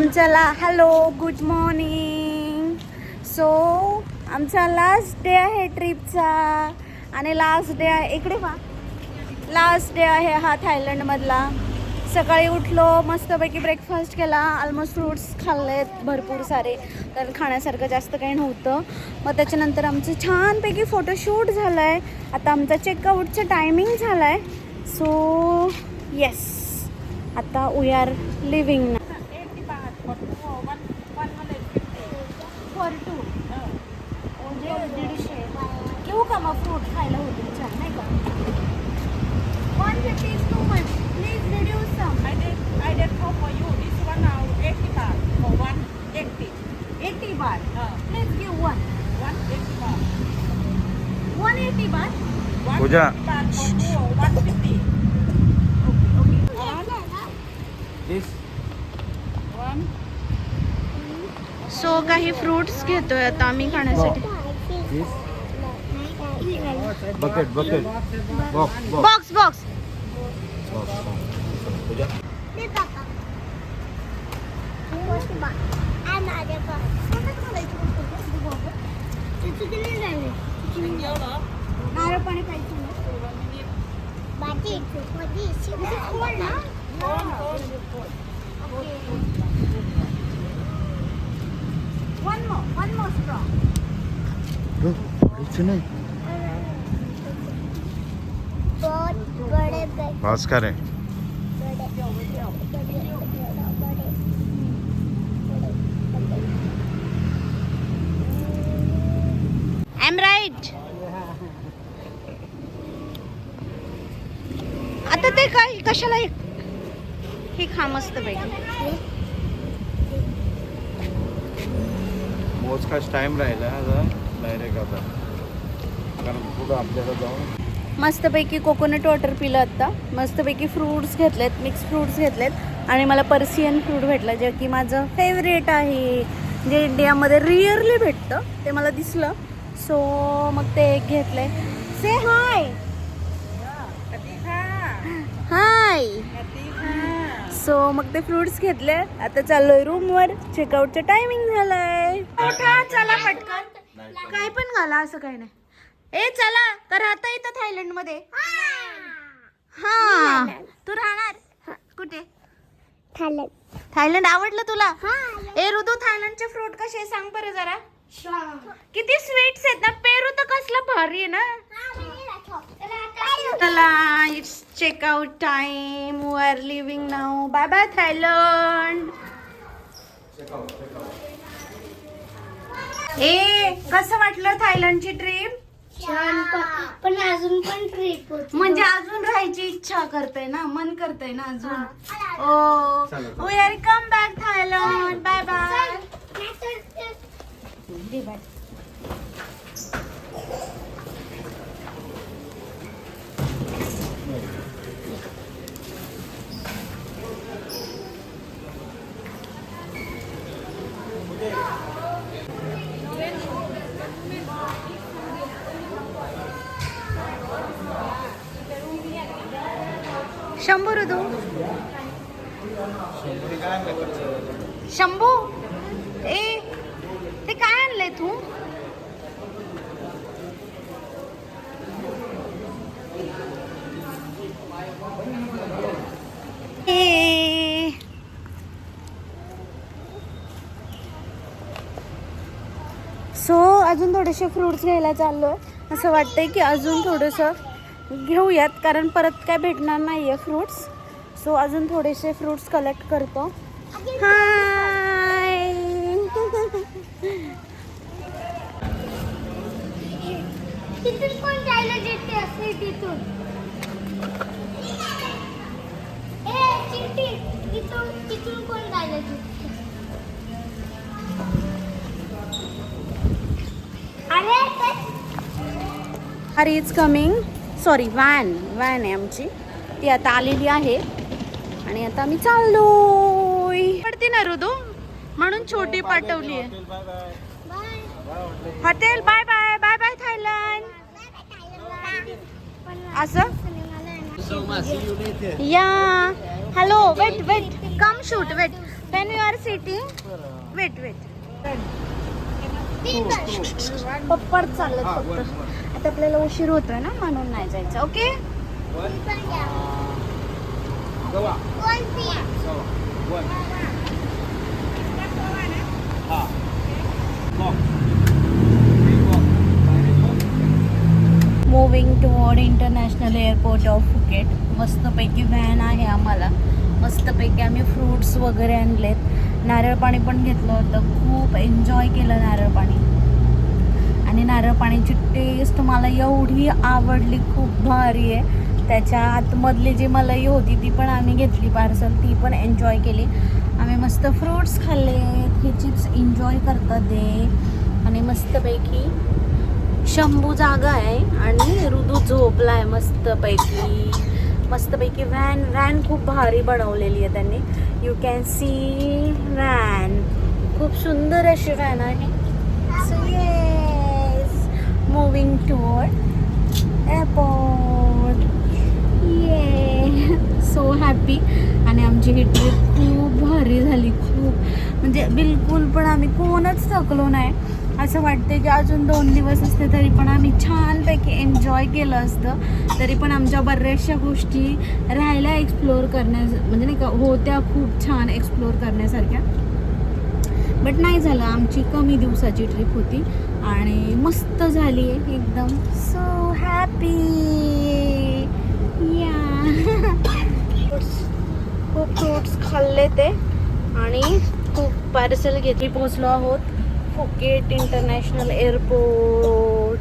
आमच्याला hello good morning. So आमचा last day आहे ट्रिपचा आणि लास्ट डे आहे इकडे पहा. लास्ट डे आहे हा थायलंडमधला. सकाळी उठलो, मस्तपैकी ब्रेकफास्ट केला, ऑलमोस्ट फ्रूट्स खाल्लेत भरपूर सारे, तर खाण्यासारखं जास्त काही नव्हतं. मग त्याच्यानंतर आमचं छानपैकी फोटोशूट झालं आहे. आता आमचा चेकआउटचं टायमिंग झालं आहे. सो येस, आता वी आर लिव्हिंग ना. फॉर टू म्हणजे 150 घेऊ का मग फ्रूट खायला होतील छान नाही का. 150 is too much. Please reduce some. I did for you. This one now 80 baht for 180. 80 baht. Let's give one. 180 baht. 180 baht. Pooja. 150 baht for two. 150. This. One. So काही फ्रुट्स घेतोय आता आम्ही खाण्यासाठी. This. Bucket. Box. Box box. Pooja. नारळ पाणी प्यायचं ना. One more straw. नहीं. भास्कर है. I'm right. आता ते काय कशाला हे खा मस्त पैकी. मोजकाच टाइम राहिला आता डायरेक्ट आता, कारण पुढं आपल्याला जाऊन मस्तपैकी कोकोनट वॉटर पिलं आत्ता. मस्तपैकी फ्रूट्स घेतलेत, मिक्स फ्रूट्स घेतलेत आणि मला पर्सियन फ्रूट भेटला, जे की माझं फेवरेट आहे, जे इंडियामध्ये रिअरली भेटतं. ते मला दिसलं, सो मग ते एक घेतलंय. से हाय. हाय. सो मग ते फ्रुट्स घेतले. आता चाललोय रूमवर. चेकआउटचं टायमिंग झालंय. उठा चला पटकन. काय पण घाला, असं काही नाही. ए चला, तर राहता येतं थायलंड मध्ये. हा, तू राहणार कुठे? थायलंड आवडलं तुला? ए ऋतू, थायलंडचे फ्रूट कसे सांग बरं जरा. किती स्वीट्स आहेत ना. पेरू तर कसलं भारी आहे ना. चला, it's checkout time. We are living now. Bye bye Thailand. ए कसं वाटलं थायलंडची ट्रिप? छान, पण अजून पण ट्रिप होती. म्हणजे अजून राहायची इच्छा करते ना, मन करते ना अजून. Oh we are come back Thailand. Bye bye. Shambhu Ritu. Shambhu, ए ते काय आणलंय तू? सो अजून थोडेसे फ्रुट्स घ्यायला चाललोय. असं वाटतंय की अजून थोडंसं घेऊयात, कारण परत काय भेटणार नाही आहे फ्रूट्स. सो अजून थोडेसे फ्रूट्स कलेक्ट करतो. हाय. तिथून कोण जायला देते असे तिथून? ए चिंटी, तिथून कोण जायला देते? अरे car is coming. Sorry, van आहे आमची. ती आता आलेली आहे आणि आता आम्ही चाललोय. पडते ना ऋतू, म्हणून छोटी पाठवली आहे. Hotel. Bye bye. Bye bye Thailand. असं या. Hello, wait come shoot. Wait. When you are sitting, wait. Papad चाललं फक्त. आता आपल्याला उशीर होतोय ना म्हणून नाही जायचं. Okay. Moving toward international airport of Phuket. मस्तपैकी व्हॅन आहे आम्हाला. मस्तपैकी आम्ही फ्रूट्स वगैरे आणलेत. नारळ पाणी पण घेतलं होतं. खूप एन्जॉय केलं नारळ पाणी. आणि नारळ पाण्याची टेस्ट मला एवढी आवडली, खूप भारी आहे. त्याच्या आतमधली जी मलाई होती ती पण आम्ही घेतली पार्सल, ती पण एन्जॉय केली. आम्ही मस्त फ्रूट्स खाल्ले. हे चिप्स एन्जॉय करतात ते. आणि मस्तपैकी शंभू जागा आहे आणि ऋतू झोपला आहे मस्तपैकी. व्हॅन खूप भारी बनवलेली आहे त्यांनी. You can see van. खूप सुंदर अशी व्हॅन आहे. So yes, moving toward airport. ये सो हॅपी. आणि आमची ही ट्रिप खूप भारी झाली. खूप म्हणजे बिलकुल पण आम्ही कोणच थकलो नाही. असं वाटते की अजून 2 दिवस असते तरी पण आम्ही छानपैकी एन्जॉय केलं असतं. तरी पण आमच्या बऱ्याचशा गोष्टी राहायला एक्सप्लोअर म्हणजे नाही का होत्या खूप छान एक्सप्लोअर करण्यासारख्या. बट नाही झालं. आमची कमी दिवसाची ट्रिप होती आणि मस्त झाली आहे एकदम. So happy. या खूप फ्रूट्स खाल्ले ते आणि खूप पार्सल घेतली. पोचलो आहोत फुकेट इंटरनॅशनल एअरपोर्ट.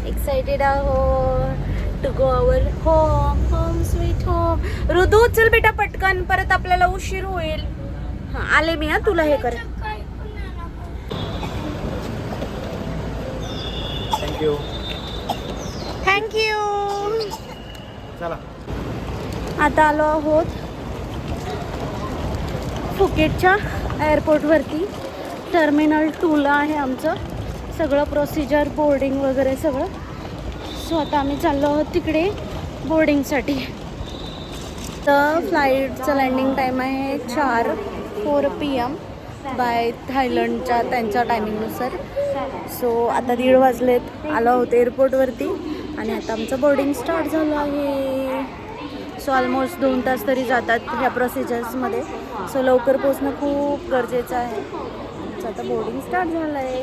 एक्साइटेड आहोत to go our home sweet home. Ritu चल बेटा पटकन, परत आपल्याला उशीर होईल. हां आले मी. तुला हे कर. थँक्यू. चला आता आलो आहोत फुकेटच्या एअरपोर्टवरती. टर्मिनल 2ला आहे आमचं सगळं प्रोसिजर, बोर्डिंग वगैरे सगळं. सो आता आम्ही चाललो आहोत तिकडे बोर्डिंगसाठी. तर फ्लाईटचं लँडिंग टाईम आहे 4 PM बाय थायलंडच्या त्यांच्या टायमिंगनुसार. सो आता 1:30 वाजलेत. आलो आहोत एअरपोर्टवरती आणि आता आमचं बोर्डिंग स्टार्ट झालं आहे. सो ऑलमोस्ट 2 तास तरी जातात ह्या प्रोसिजर्समध्ये. सो लवकर पोचणं खूप गरजेचं आहे. आता बोर्डिंग स्टार्ट झालं आहे.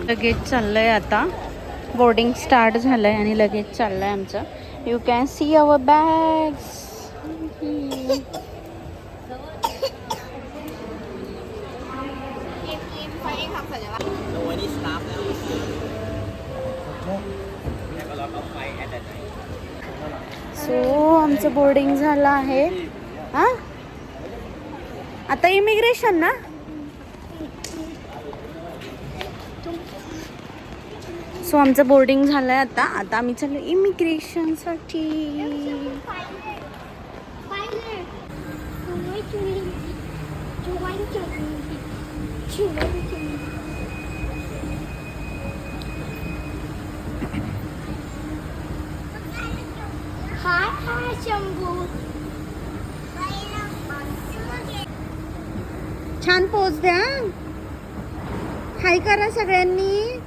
लगेच चाललंय आता. बोर्डिंग स्टार्ट झालंय आणि लगेच चाललंय आमचं. You can see our bags. So आमचं बोर्डिंग झालं आहे. हां आता इमिग्रेशन ना. सो आमचं बोर्डिंग झालं आहे आता आम्ही चाललो इमिग्रेशनसाठी. हाय शंभू. छान पोच द्या. हाय करा सगळ्यांनी.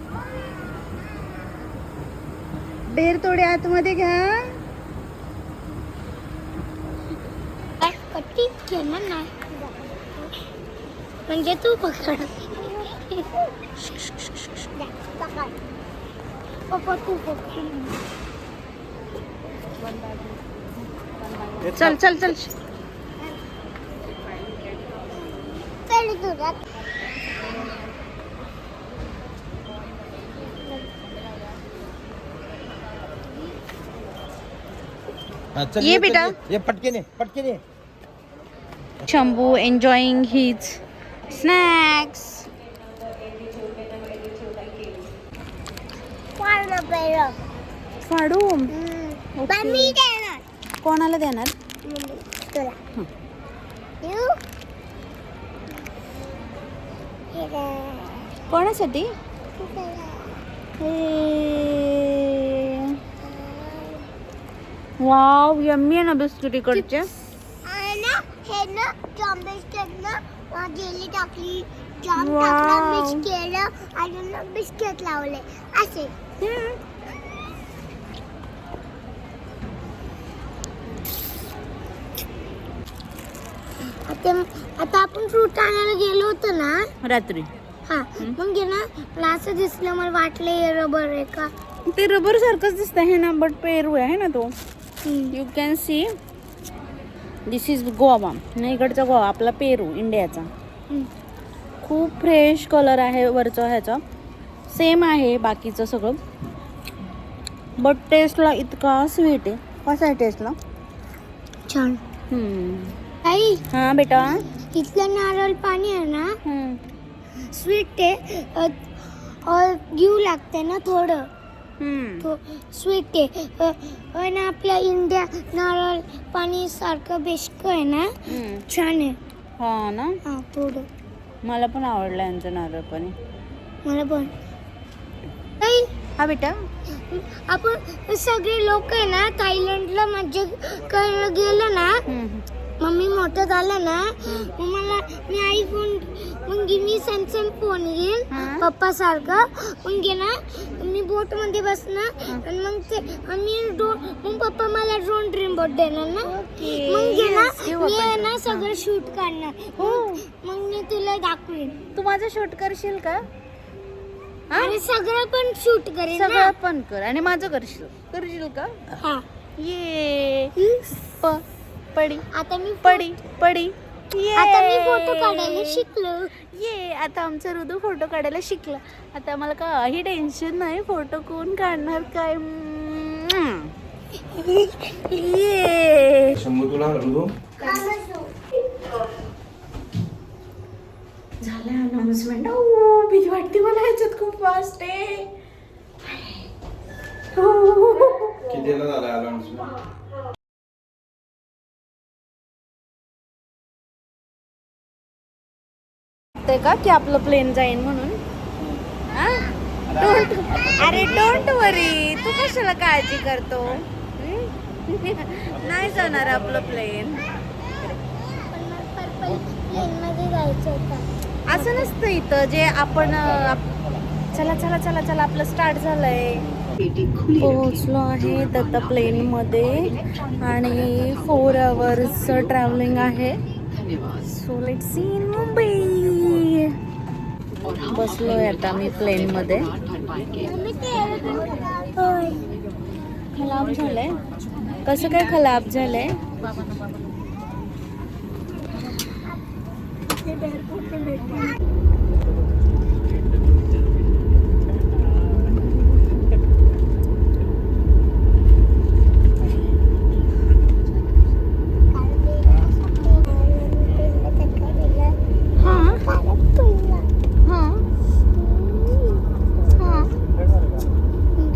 बेर थोडे आतमध्ये घ्या. कटी घेणार नाही म्हणजे तू पकड. पप्पा तू पकड. चल चल चल. चल दुरात. ये बेटा. ये पटके. Shambhu enjoying his snacks. Why पहिलं फाडू पण मी देणार कोणाला देणार? तुला हं. येऊ हे घे. कोणासाठी? वाव यम्मी आहे ना बिस्किट इकडचे. आणि ना हे ना जाम बिस्किट ना जेली टाकली जाम Wow. टाकलं मिक्स केलं आणि ना बिस्किट लावले असे आता आपण फ्रूट आणायला गेलो होतो ना रात्री हा मग आहे ना मला असं दिसलं मला वाटलं हे रबर आहे का ते रबर सारखंच दिसत आहे ना बट पेरू आहे ना तो. You can see this is Goa नाही इकडचा गोवा आपला पेरू इंडियाचा. खूप फ्रेश कलर आहे वरचा ह्याचा सेम आहे बाकीचं सगळं बट टेस्टला इतका स्वीट आहे. कसा आहे टेस्टला? छान आई हां बेटा. इथलं नारळ पाणी आहे ना हम्म. स्वीट आहे और घेऊ लागते ना थोडं हम्म. स्वीट आहे आणि आपल्या इंडिया नारळ पाणी सारखं बेस्ट आहे ना हम्म. छान आहे हा ना हा थोडं मला पण आवडलं यांचं नारळ पाणी. मला पण आई हा बेटा. आपण सगळे लोक आहे ना थायलंडला मज्जा करायला गेलं ना मम्मी मोठं झालं ना मग मला मी आयफोन मग मी सॅमसंग फोन घेईन हा. पप्पा सारखं मग घे ना मी बोट मध्ये बसणार आणि मग ते आम्ही मग पप्पा मला ड्रोन ड्रीम बोट देणार ना मग घे ना Yes, घेऊ मी आहे आपण. ना सगळं शूट करणार मग मी तुला दाखवेन तू माझं शूट करशील का? आणि सगळं पण शूट करेन ना सगळं पण कर आणि माझं करशील का? हा ये पडी आता मी पडी ये. आता मी फोटो काढायला शिकलो ये आता आमचा ऋतू फोटो काढायला शिकला. आता मला काही टेन्शन नाही फोटो कोण काढणार काय. ये शंभू तुला ऋतू झालं अनाउन्समेंट. भीती वाटते मला ह्याच्यात खूप फास्ट आहे. कितीला झालं अनाउन्समेंट? ते का की आपलं प्लेन जाईन म्हणून. अरे डोंट वरी तू कशाला काळजी करतो. नाही जाणार आपलं प्लेन. पर्पल प्लेन मध्ये जायचं होतं असं नसतं इथं जे आपण चला चला चला चला आपलं स्टार्ट झालंय. पोहोचलो आहे दत्ता प्लेन मध्ये आणि 4 hours ट्रॅव्हलिंग आहे. So let's see in Mumbai. बसलोय आता मी प्लेन मध्ये. खलाब झालंय. कसं काय खलाब झालंय?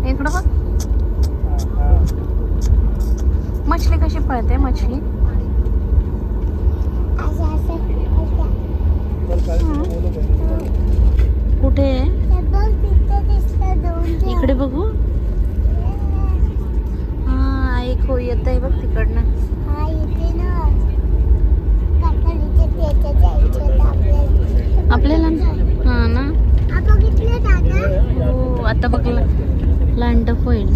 इकडं बघ मछली कशी पळते मछली. कुठे इकडे बघू. हा एक हो येत आहे बघ तिकडनं. आपल्याला हा ना हो आता बघ लांडप होईल.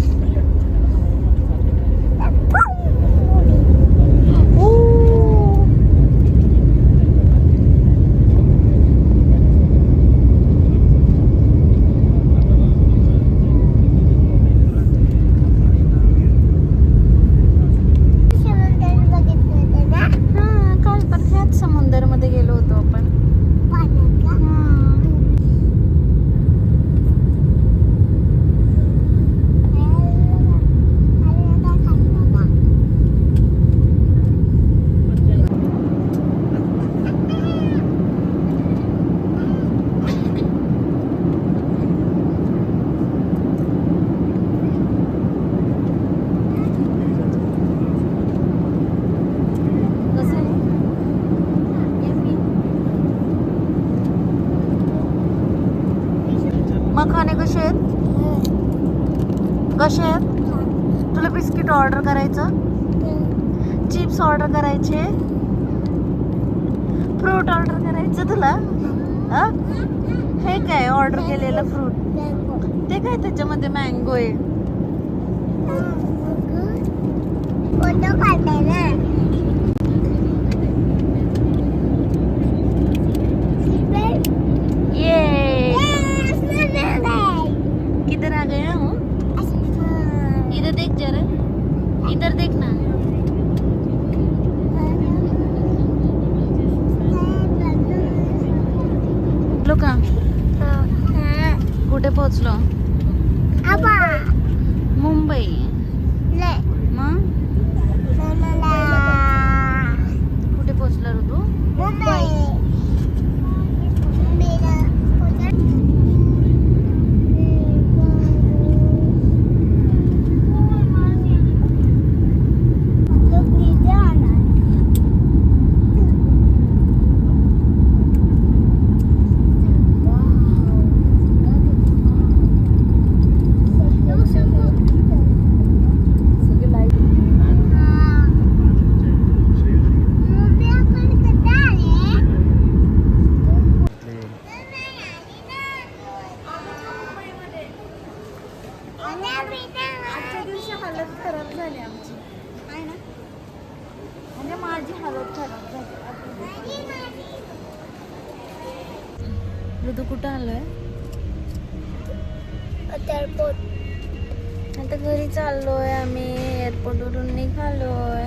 काल पण ह्याच समुंदर मध्ये गेलो होतो आपण. कसे आहेत? तुला बिस्किट ऑर्डर करायचं, चिप्स ऑर्डर करायचे, फ्रूट ऑर्डर करायचं तुला? हा? हे काय ऑर्डर केलेलं फ्रूट? ते काय त्याच्यामध्ये मँगो आहे. फोटो काढताय ना. ये किधर आ गया हूँ? इधर देख जरा, इधर देख ना. पोचलो का? कुठे पोचलो? मुंबई. मग कुठे पोचला रे तू? आजच्या दिवशी हालत खराब झाली आमची, आहे ना? म्हणजे माझी हालत खराब झाली. ऋतू कुठं आलोय? आता घरी चाललोय आम्ही, एअरपोर्ट वरून निघालोय.